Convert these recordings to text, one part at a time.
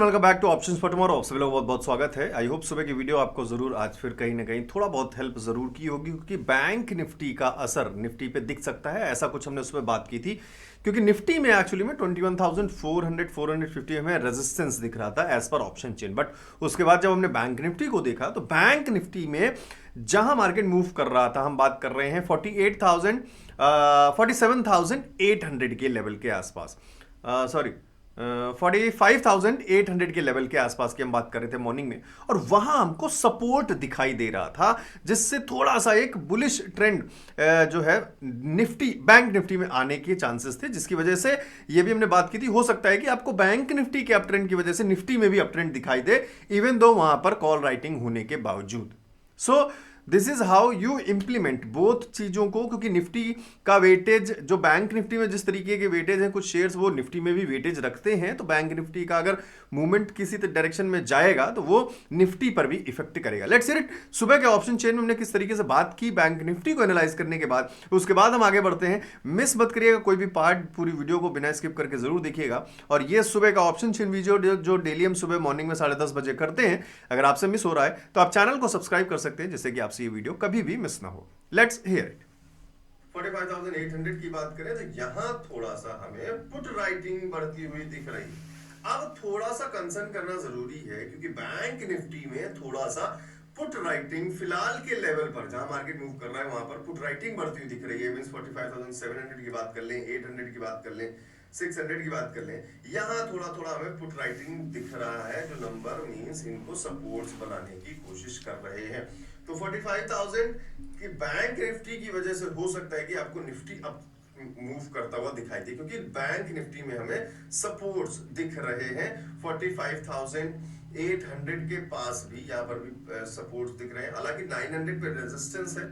Welcome back two options for tomorrow. सभी लोगों का बहुत बहुत स्वागत है। आई होप सुबह की वीडियो आपको जरूर आज फिर कहीं ना कहीं थोड़ा बहुत हेल्प जरूर की होगी, क्योंकि बैंक निफ्टी का असर निफ्टी पे दिख सकता है, ऐसा कुछ हमने उसमें बात की थी। क्योंकि निफ्टी में एक्चुअली में 21,400 450 हमें रेजिस्टेंस दिख रहा था as per option chain, but उसके बाद जब हमने बैंक निफ्टी को देखा तो बैंक निफ्टी में जहां मार्केट मूव कर रहा था, हम बात कर रहे हैं 47,800 के लेवल के आसपास, सॉरी 45,800 के लेवल के आसपास की हम बात कर रहे थे मॉर्निंग में, और वहां हमको सपोर्ट दिखाई दे रहा था, जिससे थोड़ा सा एक बुलिश ट्रेंड जो है निफ्टी बैंक निफ्टी में आने के चांसेस थे, जिसकी वजह से ये भी हमने बात की थी, हो सकता है कि आपको बैंक निफ्टी के अप ट्रेंड की वजह से निफ्टी में भी अप ट्रेंड दिखाई दे, इवन दो वहां पर कॉल राइटिंग होने के बावजूद। So this is how you implement both चीजों को, क्योंकि निफ्टी का वेटेज जो बैंक निफ्टी में जिस तरीके के वेटेज हैं, कुछ शेयर्स वो निफ्टी में भी वेटेज रखते हैं, तो बैंक निफ्टी का अगर मूवमेंट किसी डायरेक्शन में जाएगा तो वो निफ्टी पर भी इफेक्ट करेगा। लेट्स सी इट, सुबह के ऑप्शन चेन में हमने किस तरीके से बात की बैंक निफ्टी को एनालाइज करने के बाद, उसके बाद हम आगे बढ़ते हैं। मिस मत करिएगा कोई भी पार्ट, पूरी वीडियो को बिना स्किप करके जरूर देखिएगा। और ये सुबह का ऑप्शन चेन वीडियो जो डेली हम सुबह मॉर्निंग में 10:30 बजे करते हैं, अगर आपसे मिस हो रहा है तो आप चैनल को सब्सक्राइब कर सकते हैं, जिससे कि आपसे ये वीडियो कभी भी मिस ना हो। Let's hear it. 45,800 की बात करें तो यहां थोड़ा सा हमें पुट राइटिंग बढ़ती हुई दिख रही। अब थोड़ा सा कंसर्न करना जरूरी है, क्योंकि बैंक निफ्टी में थोड़ा सा पुट राइटिंग फिलहाल के लेवल पर जहां मार्केट मूव कर रहा है वहां पर पुट राइटिंग बढ़ती हुई दिख रही है। मींस 45,700 की बात कर लें, 800 की बात कर लें, 600 की बात कर लें, यहां थोड़ा थोड़ा हमें पुट राइटिंग दिख रहा है, जो नंबर मींस इनको सपोर्ट्स बनाने की कोशिश कर रहे हैं। तो 45,000 की बैंक निफ्टी की वजह से हो सकता है कि आपको निफ्टी अप मूव करता हुआ दिखाई दे, क्योंकि बैंक निफ्टी में हमें सपोर्ट्स दिख रहे हैं। 45,800 के पास भी यहाँ पर भी सपोर्ट्स दिख रहे हैं, हालांकि 900 पे रेजिस्टेंस है।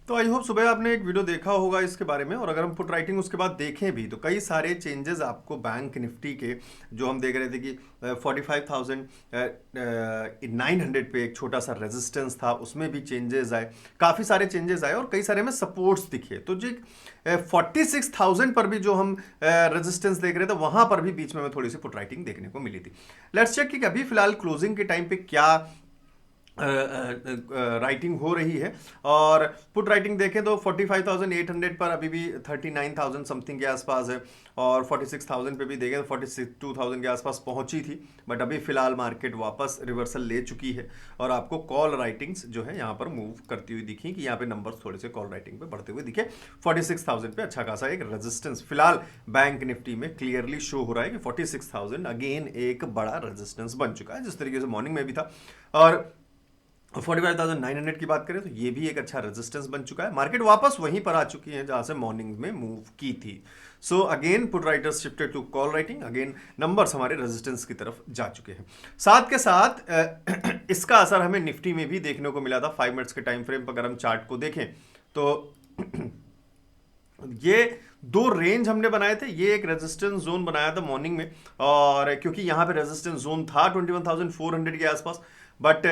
तो आई होप सुबह आपने एक वीडियो देखा होगा इसके बारे में, और अगर हम पुट राइटिंग उसके बाद देखें भी तो कई सारे चेंजेस आपको बैंक निफ्टी के जो हम देख रहे थे कि 45,900 पे एक छोटा सा रेजिस्टेंस था, उसमें भी चेंजेस आए, काफ़ी सारे चेंजेस आए और कई सारे में सपोर्ट्स दिखे। तो जो 46,000 पर भी जो हम रेजिस्टेंस देख रहे थे, वहां पर भी बीच में हमें थोड़ी सी पुट राइटिंग देखने को मिली थी। लेट्स चेक कि अभी फिलहाल क्लोजिंग के टाइम पे क्या राइटिंग हो रही है। और पुट राइटिंग देखें तो 45,800 पर अभी भी 39,000 समथिंग के आसपास है, और 46,000 पे भी देखें तो 42,000 के आसपास पहुंची थी, बट अभी फिलहाल मार्केट वापस रिवर्सल ले चुकी है, और आपको कॉल राइटिंग्स जो है यहाँ पर मूव करती हुई दिखी, कि यहाँ पे नंबर्स थोड़े से कॉल राइटिंग पे बढ़ते हुए दिखे। 46,000 पे अच्छा खासा एक रेजिस्टेंस फिलहाल बैंक निफ्टी में क्लियरली शो हो रहा है कि 46,000 अगेन एक बड़ा रेजिस्टेंस बन चुका है, जिस तरीके से मॉर्निंग में भी था। और 45,900 की बात करें तो ये भी एक अच्छा रेजिस्टेंस बन चुका है। मार्केट वापस वहीं पर आ चुकी है जहां से मॉर्निंग में मूव की थी। So again put writers shifted to call writing, again numbers हमारे रेजिस्टेंस की तरफ जा चुके हैं। साथ के साथ इसका असर हमें निफ्टी में भी देखने को मिला था। 5 मिनट्स के टाइम फ्रेम पर अगर हम चार्ट को देखें तो ये दो रेंज हमने बनाए थे, ये एक रेजिस्टेंस जोन बनाया था मॉर्निंग में, और क्योंकि यहां पे रेजिस्टेंस जोन था 21,400 के आसपास, बट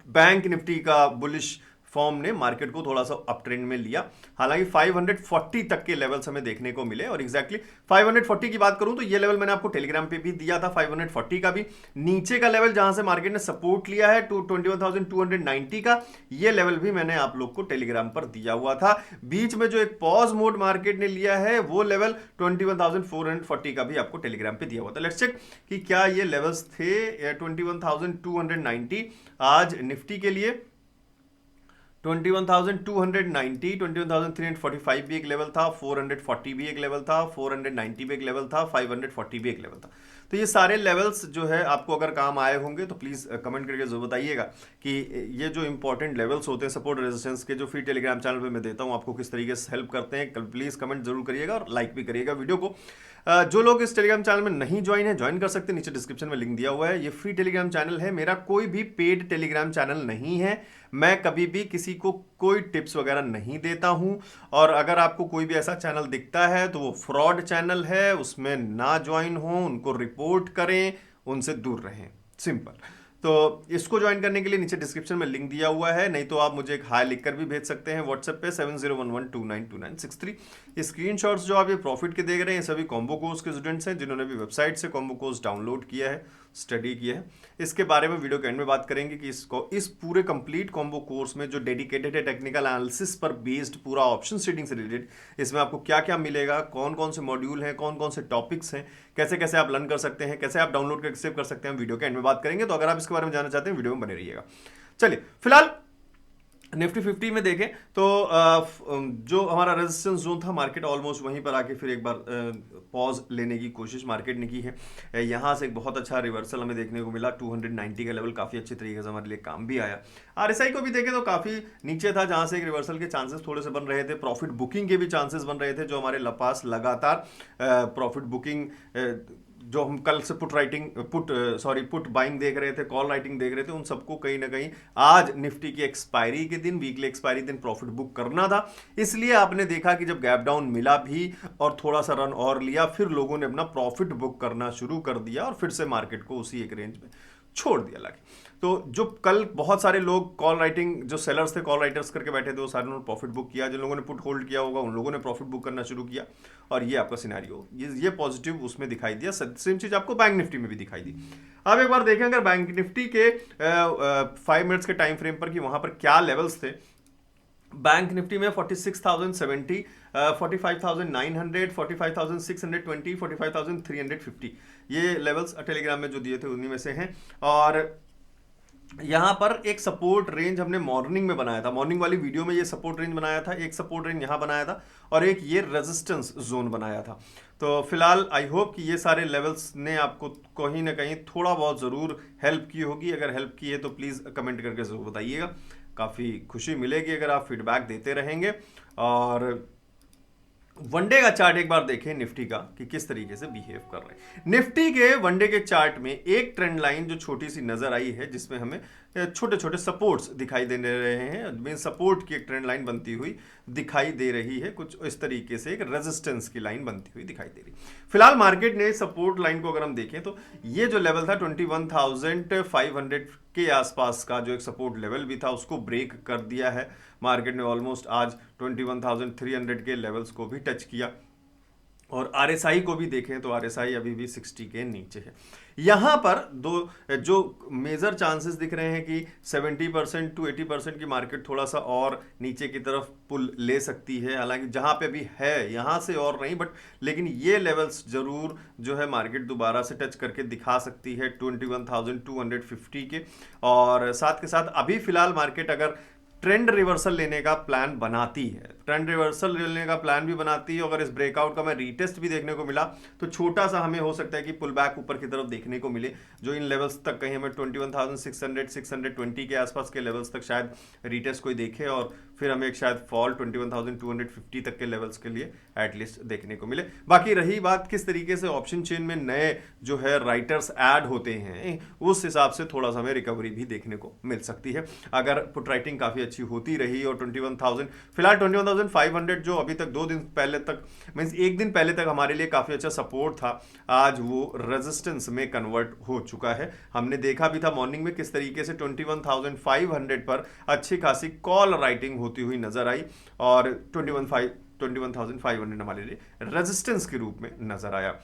बैंक निफ्टी का बुलिश फॉर्म ने मार्केट को थोड़ा सा अप ट्रेंड में लिया। हालांकि 540 तक के लेवल्स हमें देखने को मिले, और एग्जैक्टली 540 की बात करूं तो ये लेवल मैंने आपको टेलीग्राम पे भी दिया था, 540 का भी नीचे का लेवल जहां से मार्केट ने सपोर्ट लिया है 21,290 का, ये लेवल भी मैंने आप लोग को टेलीग्राम पर दिया हुआ था। बीच में जो एक पॉज मोड मार्केट ने लिया है वो लेवल 21,440 का भी आपको टेलीग्राम पे दिया हुआ था। लेट्स चेक कि क्या ये लेवल्स थे 21,290 आज निफ्टी के लिए। 21,290, 21,345 भी एक लेवल था, 440 भी एक लेवल था, 490 भी एक लेवल था, 540 भी एक लेवल था। तो ये सारे लेवल्स जो है आपको अगर काम आए होंगे तो प्लीज़ कमेंट करके जरूर बताइएगा कि ये जो इंपॉर्टेंट लेवल्स होते हैं सपोर्ट रेजिस्टेंस के, जो फ्री टेलीग्राम चैनल पे मैं देता हूँ, आपको किस तरीके से हेल्प करते हैं। प्लीज़ कमेंट जरूर करिएगा और लाइक भी करिएगा वीडियो को। जो लोग इस टेलीग्राम चैनल में नहीं ज्वाइन है, ज्वाइन कर सकते हैं, नीचे डिस्क्रिप्शन में लिंक दिया हुआ है। ये फ्री टेलीग्राम चैनल है, मेरा कोई भी पेड टेलीग्राम चैनल नहीं है, मैं कभी भी किसी को कोई टिप्स वगैरह नहीं देता हूं, और अगर आपको कोई भी ऐसा चैनल दिखता है तो वो फ्रॉड चैनल है, उसमें ना ज्वाइन हो, उनको रिपोर्ट करें, उनसे दूर रहें, सिंपल। तो इसको ज्वाइन करने के लिए नीचे डिस्क्रिप्शन में लिंक दिया हुआ है, नहीं तो आप मुझे एक हाई लिखकर भी भेज सकते हैं व्हाट्सएप पे 7011292963। ये स्क्रीनशॉट्स जो आप ये प्रॉफिट के देख रहे हैं, ये सभी कॉम्बो कोर्स के स्टूडेंट्स हैं जिन्होंने भी वेबसाइट से कॉम्बो कोर्स डाउनलोड किया है, स्टडी किया है। इसके बारे में वीडियो के एंड में बात करेंगे कि इसको इस पूरे कंप्लीट कॉम्बो कोर्स में जो डेडिकेटेड है टेक्निकल एनालिसिस पर बेस्ड पूरा ऑप्शन ट्रेडिंग से रिलेटेड, इसमें आपको क्या क्या मिलेगा, कौन कौन से मॉड्यूल हैं, कौन कौन से टॉपिक्स हैं, कैसे कैसे आप लर्न कर सकते हैं, कैसे आप डाउनलोड करके सेव कर सकते हैं, वीडियो के एंड में बात करेंगे। तो अगर आप इसके बारे में जानना चाहते हैं वीडियो में बने रहिएगा। चलिए फिलहाल निफ्टी 50 में देखें तो जो हमारा रेजिस्टेंस जोन था, मार्केट ऑलमोस्ट वहीं पर आके फिर एक बार पॉज लेने की कोशिश मार्केट ने की है। यहाँ से एक बहुत अच्छा रिवर्सल हमें देखने को मिला, 290 का लेवल काफ़ी अच्छे तरीके से हमारे लिए काम भी आया। आरएसआई को भी देखें तो काफ़ी नीचे था, जहाँ से एक रिवर्सल के चांसेस थोड़े से बन रहे थे, प्रॉफिट बुकिंग के भी चांसेस बन रहे थे, जो हमारे पास लगातार प्रॉफिट बुकिंग जो हम कल से पुट बाइंग देख रहे थे, कॉल राइटिंग देख रहे थे, उन सबको कहीं ना कहीं आज निफ्टी की एक्सपायरी के दिन, वीकली एक्सपायरी दिन प्रॉफिट बुक करना था। इसलिए आपने देखा कि जब गैप डाउन मिला भी और थोड़ा सा रन और लिया, फिर लोगों ने अपना प्रॉफिट बुक करना शुरू कर दिया और फिर से मार्केट को उसी एक रेंज में छोड़ दिया लाके। तो जो कल बहुत सारे लोग कॉल राइटिंग, जो सेलर्स थे कॉल राइटर्स करके बैठे थे, वो सारे उन्होंने प्रॉफिट बुक किया। जिन लोगों ने पुट होल्ड किया होगा उन लोगों ने प्रॉफिट बुक करना शुरू किया और ये आपका सिनेरियो, ये पॉजिटिव उसमें दिखाई दिया। सेम चीज आपको बैंक निफ्टी में भी दिखाई दी। अब एक बार देखें अगर बैंक निफ्टी के 5 मिनट्स के टाइम फ्रेम पर कि वहां पर क्या लेवल्स थे। बैंक निफ्टी में 46,070, 45,900, 45,620, 45,350 ये लेवल्स टेलीग्राम में जो दिए थे उन्हीं में से हैं। और यहां पर एक सपोर्ट रेंज हमने मॉर्निंग में बनाया था, मॉर्निंग वाली वीडियो में ये सपोर्ट रेंज बनाया था, एक सपोर्ट रेंज यहां बनाया था और एक ये रेजिस्टेंस जोन बनाया था। तो फिलहाल आई होप कि ये सारे लेवल्स ने आपको कहीं ना कहीं थोड़ा बहुत जरूर हेल्प की होगी। अगर हेल्प की है तो प्लीज कमेंट करके जरूर बताइएगा, काफी खुशी मिलेगी अगर आप फीडबैक देते रहेंगे। और वनडे का चार्ट एक बार देखें निफ्टी का कि किस तरीके से बिहेव कर रहे हैं। निफ्टी के वनडे के चार्ट में एक ट्रेंड लाइन जो छोटी सी नजर आई है, जिसमें हमें छोटे छोटे सपोर्ट्स दिखाई दे रहे हैं, मेन सपोर्ट की एक ट्रेंड लाइन बनती हुई दिखाई दे रही है, कुछ इस तरीके से एक रेजिस्टेंस की लाइन बनती हुई दिखाई दे रही। फिलहाल मार्केट ने सपोर्ट लाइन को अगर हम देखें तो ये जो लेवल था 21,500 के आसपास का, जो एक सपोर्ट लेवल भी था, उसको ब्रेक कर दिया है मार्केट ने। ऑलमोस्ट आज 21,300 के लेवल्स को भी टच किया। और आरएसआई को भी देखें तो आरएसआई अभी भी 60 के नीचे है। यहां पर दो जो मेजर चांसेस दिख रहे हैं कि 70% to 80% की मार्केट थोड़ा सा और नीचे की तरफ पुल ले सकती है। हालांकि जहां पे भी है यहां से और नहीं, बट लेकिन ये लेवल्स जरूर जो है मार्केट दोबारा से टच करके दिखा सकती है 21,250 के। और साथ के साथ अभी फिलहाल मार्केट अगर ट्रेंड रिवर्सल लेने का प्लान बनाती है, ट्रेंड रिवर्सल लेने का प्लान भी बनाती है, अगर इस ब्रेकआउट का मैं रीटेस्ट भी देखने को मिला तो छोटा सा हमें हो सकता है कि पुल बैक ऊपर की तरफ देखने को मिले, जो इन लेवल्स तक कहीं हमें 21,600 620 के आसपास के लेवल्स तक शायद रीटेस्ट कोई देखे और फिर हमें एक शायद फॉल 21,250 तक के लेवल्स के लिए एटलीस्ट देखने को मिले। बाकी रही बात किस तरीके से ऑप्शन चेन में नए जो है राइटर्स ऐड होते हैं, उस हिसाब से थोड़ा सा हमें रिकवरी भी देखने को मिल सकती है अगर पुट राइटिंग काफी अच्छी होती रही। और 21,000 फिलहाल 21,500 जो अभी तक 2 दिन पहले तक मींस एक दिन पहले तक हमारे लिए काफी अच्छा सपोर्ट था, आज वो रेजिस्टेंस में कन्वर्ट हो चुका है। हमने देखा भी था मॉर्निंग में किस तरीके से 21,500 पर अच्छी खासी कॉल राइटिंग होती हुई नजर आई और 21,500 हमारे लिए रेजिस्टेंस के रूप में नजर आया।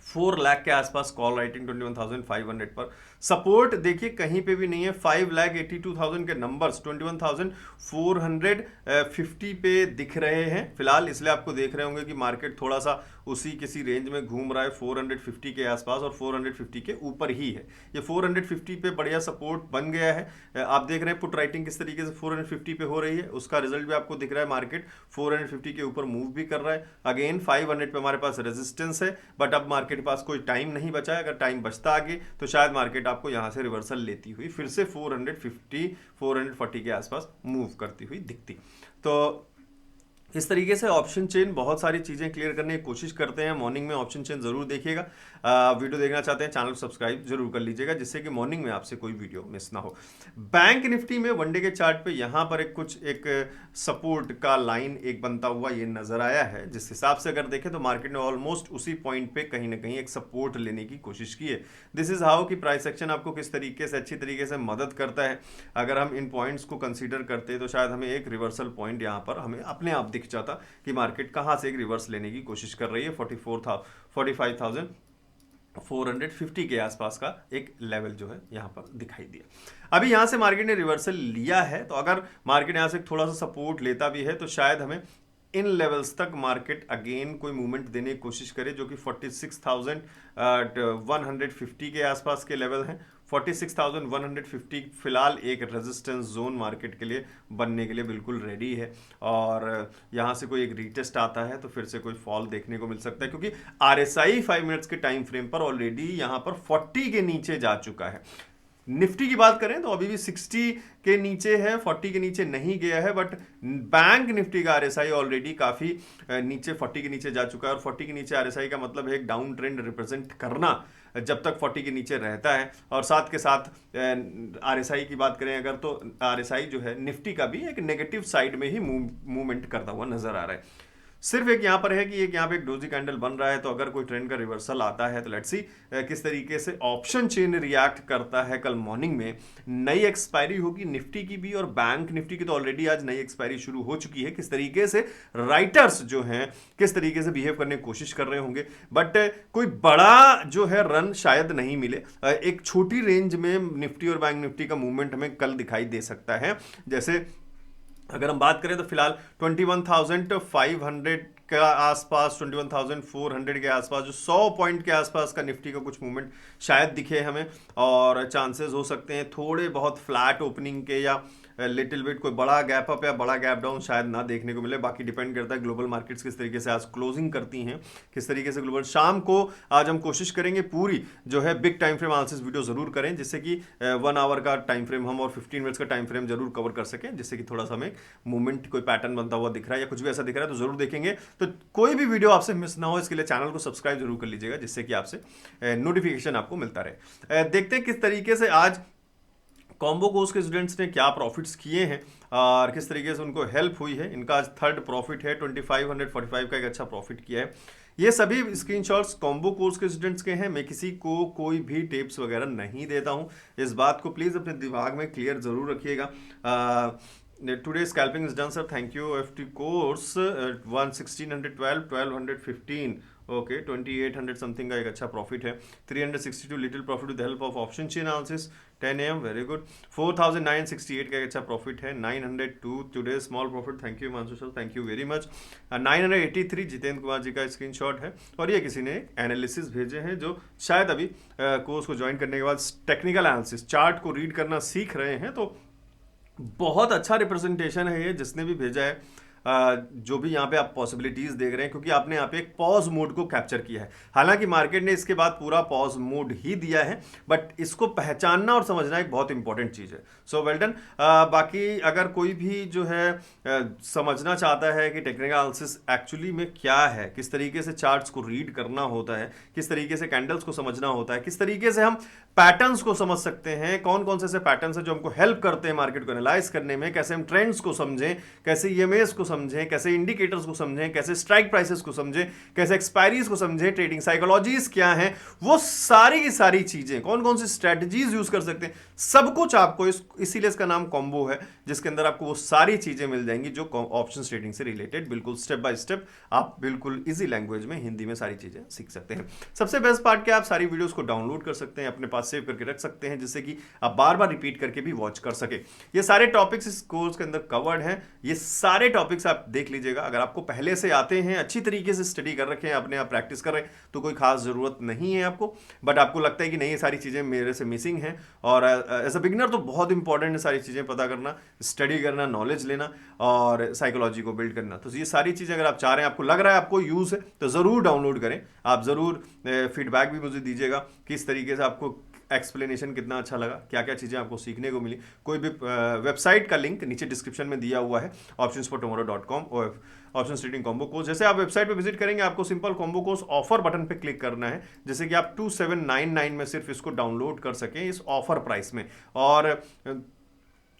4 लाख के आसपास कॉल राइटिंग 21,500 पर। सपोर्ट देखिए कहीं पे भी नहीं है। 5,82,000 के नंबर्स 21,450 पे दिख रहे हैं फिलहाल, इसलिए आपको देख रहे होंगे कि मार्केट थोड़ा सा उसी किसी रेंज में घूम रहा है 450 के आसपास और 450 के ऊपर ही है। ये 450 पे बढ़िया सपोर्ट बन गया है। आप देख रहे हैं पुट राइटिंग किस तरीके से 450 पे हो रही है, उसका रिजल्ट भी आपको दिख रहा है। मार्केट 450 के ऊपर मूव भी कर रहा है। अगेन 500 पे हमारे पास रेजिस्टेंस है, बट अब मार्केट के पास कोई टाइम नहीं बचा है। अगर टाइम बचता आगे तो शायद मार्केट आपको यहां से रिवर्सल लेती हुई फिर से 450 440 के आसपास मूव करती हुई दिखती। तो इस तरीके से ऑप्शन चेन बहुत सारी चीजें क्लियर करने की कोशिश करते हैं। मॉर्निंग में ऑप्शन चेन जरूर देखिएगा। वीडियो देखना चाहते हैं चैनल को सब्सक्राइब जरूर कर लीजिएगा, जिससे कि मॉर्निंग में आपसे कोई वीडियो मिस ना हो। बैंक निफ्टी में वनडे के चार्ट पे यहां पर एक सपोर्ट का लाइन एक बनता हुआ ये नजर आया है, जिस हिसाब से अगर देखें तो मार्केट ने ऑलमोस्ट उसी पॉइंट पे कहीं ना कहीं एक सपोर्ट लेने की कोशिश की है। दिस इज हाउ कि प्राइस एक्शन आपको किस तरीके से अच्छी तरीके से मदद करता है। अगर हम इन पॉइंट्स को कंसीडर करते तो शायद हमें एक रिवर्सल पॉइंट यहाँ पर हमें अपने आप दिख जाता कि मार्केट कहाँ से एक रिवर्स लेने की कोशिश कर रही है। 45,450 के आसपास का एक लेवल जो है यहाँ पर दिखाई दिया। अभी यहाँ से मार्केट ने रिवर्सल लिया है, तो अगर मार्केट यहाँ से थोड़ा सा सपोर्ट लेता भी है तो शायद हमें इन लेवल्स तक मार्केट अगेन कोई मूवमेंट देने की कोशिश करे, जो कि 46,150 के आसपास के लेवल हैं। 46,150 फिलहाल एक रेजिस्टेंस जोन मार्केट के लिए बनने के लिए बिल्कुल रेडी है, और यहाँ से कोई एक रीटेस्ट आता है तो फिर से कोई फॉल देखने को मिल सकता है, क्योंकि आरएसआई 5 मिनट्स के टाइम फ्रेम पर ऑलरेडी यहाँ पर 40 के नीचे जा चुका है। निफ्टी की बात करें तो अभी भी 60 के नीचे है, 40 के नीचे नहीं गया है, बट बैंक निफ्टी का आरएसआई ऑलरेडी काफी नीचे 40 के नीचे जा चुका है, और 40 के नीचे आरएसआई का मतलब है एक डाउन ट्रेंड रिप्रेजेंट करना जब तक 40 के नीचे रहता है। और साथ के साथ आरएसआई की बात करें अगर तो आरएसआई जो है निफ्टी का भी एक नेगेटिव साइड में ही मूवमेंट करता हुआ नजर आ रहा है। सिर्फ एक यहाँ पर है कि एक यहाँ पे एक डोजी कैंडल बन रहा है, तो अगर कोई ट्रेंड का रिवर्सल आता है तो लेट्स सी किस तरीके से ऑप्शन चेन रिएक्ट करता है। कल मॉर्निंग में नई एक्सपायरी होगी निफ्टी की भी, और बैंक निफ्टी की तो ऑलरेडी आज नई एक्सपायरी शुरू हो चुकी है। किस तरीके से राइटर्स जो हैं किस तरीके से बिहेव करने की कोशिश कर रहे होंगे, बट कोई बड़ा जो है रन शायद नहीं मिले। एक छोटी रेंज में निफ्टी और बैंक निफ्टी का मूवमेंट हमें कल दिखाई दे सकता है। जैसे अगर हम बात करें तो फिलहाल 21,500 का आसपास, 21,400 के आसपास, जो 100 पॉइंट के आसपास का निफ्टी का कुछ मूवमेंट शायद दिखे हमें, और चांसेस हो सकते हैं थोड़े बहुत फ्लैट ओपनिंग के या लिटिल बिट कोई बड़ा गैप अप या बड़ा गैप डाउन शायद ना देखने को मिले। बाकी डिपेंड करता है ग्लोबल मार्केट्स किस तरीके से आज क्लोजिंग करती हैं, किस तरीके से ग्लोबल। शाम को आज हम कोशिश करेंगे पूरी जो है big time frame analysis video जरूर करें, जिससे कि 1 आवर का टाइम फ्रेम हम और 15 मिनट्स का टाइम फ्रेम जरूर कवर कर सकें, जिससे कि थोड़ा सा हमें मूवमेंट कोई पैटर्न बनता हुआ दिख रहा है या कुछ भी ऐसा दिख रहा है तो जरूर देखेंगे। तो कोई भी वीडियो आपसे मिस ना हो इसके लिए चैनल को सब्सक्राइब जरूर कर लीजिएगा, जिससे कि आपसे नोटिफिकेशन आपको मिलता रहे। देखते हैं किस तरीके से आज कॉम्बो कोर्स के स्टूडेंट्स ने क्या प्रॉफिट्स किए हैं और किस तरीके से उनको हेल्प हुई है। इनका आज थर्ड प्रॉफिट है, 2545 का एक अच्छा प्रॉफिट किया है। ये सभी स्क्रीनशॉट्स कॉम्बो कोर्स के स्टूडेंट्स के हैं। मैं किसी को कोई भी टिप्स वगैरह नहीं देता हूं, इस बात को प्लीज़ अपने दिमाग में क्लियर जरूर रखिएगा। Today scalping is done sir, thank you. FT course 1612 1215 okay 2800 something का एक अच्छा प्रॉफिट है। 362 little profit with help of option chain analysis 10 AM, very good. 4968 का एक अच्छा प्रॉफिट है। 902 today small profit, thank you मानसू sir, thank you very much. 983 Jitendra Kumar ji का स्क्रीनशॉट है, और ये किसी ने एनालिसिस भेजे हैं जो शायद अभी कोर्स को ज्वाइन करने के बाद टेक्निकल एनालिसिस चार्ट को रीड करना सीख रहे हैं। तो बहुत अच्छा रिप्रेजेंटेशन है ये जिसने भी भेजा है। जो भी यहाँ पे आप पॉसिबिलिटीज देख रहे हैं, क्योंकि आपने यहाँ पे एक पॉज मोड को कैप्चर किया है। हालांकि मार्केट ने इसके बाद पूरा पॉज मोड ही दिया है, बट इसको पहचानना और समझना एक बहुत इंपॉर्टेंट चीज है। So well done. बाकी अगर कोई भी जो है समझना चाहता है कि टेक्निकल एनालिसिस एक्चुअली में क्या है, किस तरीके से चार्ट्स को रीड करना होता है, किस तरीके से कैंडल्स को समझना होता है, किस तरीके से हम पैटर्न्स को समझ सकते हैं, कौन कौन से ऐसे पैटर्न्स हैं जो हमको हेल्प करते हैं मार्केट को एनालाइज करने में, कैसे हम ट्रेंड्स को समझें, कैसे ईएमएस को समझें, कैसे इंडिकेटर्स को समझें, कैसे स्ट्राइक प्राइसेस को समझें, कैसे एक्सपायरीज को समझें, ट्रेडिंग साइकोलॉजीज क्या हैं, वो सारी की सारी चीजें, कौन कौन सी स्ट्रेटजीज यूज कर सकते हैं, सब कुछ आपको इसीलिए इसका नाम कॉम्बो है, जिसके अंदर आपको वो सारी चीजें मिल जाएंगी जो ऑप्शन ट्रेडिंग से रिलेटेड बिल्कुल स्टेप बाय स्टेप आप बिल्कुल इजी लैंग्वेज में हिंदी में सारी चीजें सीख सकते हैं। सबसे बेस्ट पार्ट क्या, आप सारी वीडियोस को डाउनलोड कर सकते हैं, अपने पास सेव करके रख सकते हैं, जिससे कि आप बार बार रिपीट करके भी वॉच कर सके। ये सारे टॉपिक्स इस कोर्स के अंदर कवर्ड हैं, ये सारे टॉपिक्स आप देख लीजिएगा। अगर आपको पहले से आते हैं, अच्छी तरीके से स्टडी कर रखे हैं, अपने आप प्रैक्टिस कर रहे हैं, तो कोई खास जरूरत नहीं है आपको। बट आपको लगता है कि नहीं ये सारी चीजें मेरे से मिसिंग हैं, और एज अ बिगिनर तो बहुत इंपॉर्टेंट है सारी चीजें पता करना, स्टडी करना, नॉलेज लेना और साइकोलॉजी को बिल्ड करना। तो ये सारी चीजें अगर आप चाह रहे हैं, आपको लग रहा है आपको यूज है, तो जरूर डाउनलोड करें। आप जरूर फीडबैक भी मुझे दीजिएगा किस तरीके से आपको एक्सप्लेनेशन कितना अच्छा लगा, क्या क्या चीज़ें आपको सीखने को मिली। कोई भी वेबसाइट का लिंक नीचे डिस्क्रिप्शन में दिया हुआ है, optionsfortomorrow.com और ऑप्शंस ट्रेडिंग कॉम्बो कोर्स। जैसे आप वेबसाइट पे विजिट करेंगे, आपको simple combo course offer button पे क्लिक करना है, जैसे कि आप 2799 में सिर्फ इसको डाउनलोड कर सकें इस ऑफर प्राइस में। और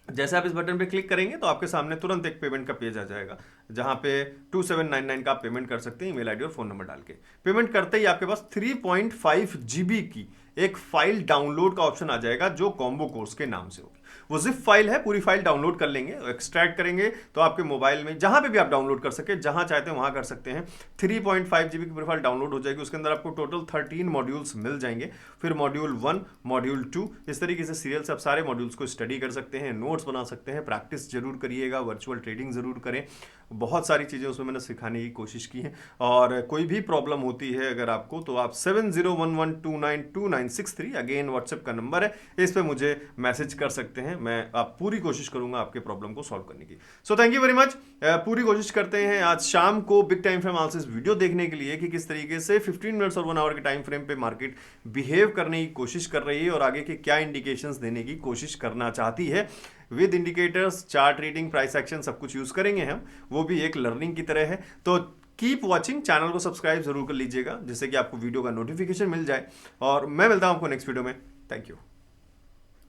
जैसे आप इस बटन पे क्लिक करेंगे तो आपके सामने तुरंत एक पेमेंट का पेज आ जाएगा, जहां पे 2799 का आप पेमेंट कर सकते हैं ईमेल आईडी और फोन नंबर डाल के। पेमेंट करते ही आपके पास 3.5 GB की एक फाइल डाउनलोड का ऑप्शन आ जाएगा, जो कॉम्बो कोर्स के नाम से होगी। वो जिप फाइल है, पूरी फाइल डाउनलोड कर लेंगे, एक्सट्रैक्ट करेंगे तो आपके मोबाइल में जहां पे भी आप डाउनलोड कर सके, जहां चाहते हैं वहां कर सकते हैं। 3.5 GB की पूरी फाइल डाउनलोड हो जाएगी। उसके अंदर आपको टोटल 13 मॉड्यूल्स मिल जाएंगे। फिर मॉड्यूल 1, मॉड्यूल 2, इस तरीके से सीरियल से आप सारे मॉड्यूल्स को स्टडी कर सकते हैं, नोट्स बना सकते हैं। प्रैक्टिस जरूर करिएगा, वर्चुअल ट्रेडिंग जरूर करें। बहुत सारी चीज़ें उसमें मैंने सिखाने की कोशिश की है। और कोई भी प्रॉब्लम होती है अगर आपको, तो आप 7011292963 अगेन व्हाट्सएप का नंबर है, इस पे मुझे मैसेज कर सकते हैं। मैं आप पूरी कोशिश करूंगा आपके प्रॉब्लम को सॉल्व करने की। So thank you very much. पूरी कोशिश करते हैं आज शाम को big time frame analysis video देखने के लिए कि किस तरीके से 15 मिनट्स और 1 आवर के टाइम फ्रेम पे मार्केट बिहेव करने की कोशिश कर रही है और आगे के क्या इंडिकेशंस देने की कोशिश करना चाहती है। With indicators, chart reading, price action सब कुछ यूज करेंगे हम, वो भी एक लर्निंग की तरह है। तो कीप वॉचिंग, चैनल को सब्सक्राइब जरूर कर लीजिएगा, जिससे कि आपको वीडियो का नोटिफिकेशन मिल जाए। और मैं मिलता हूं आपको नेक्स्ट वीडियो में। Thank you.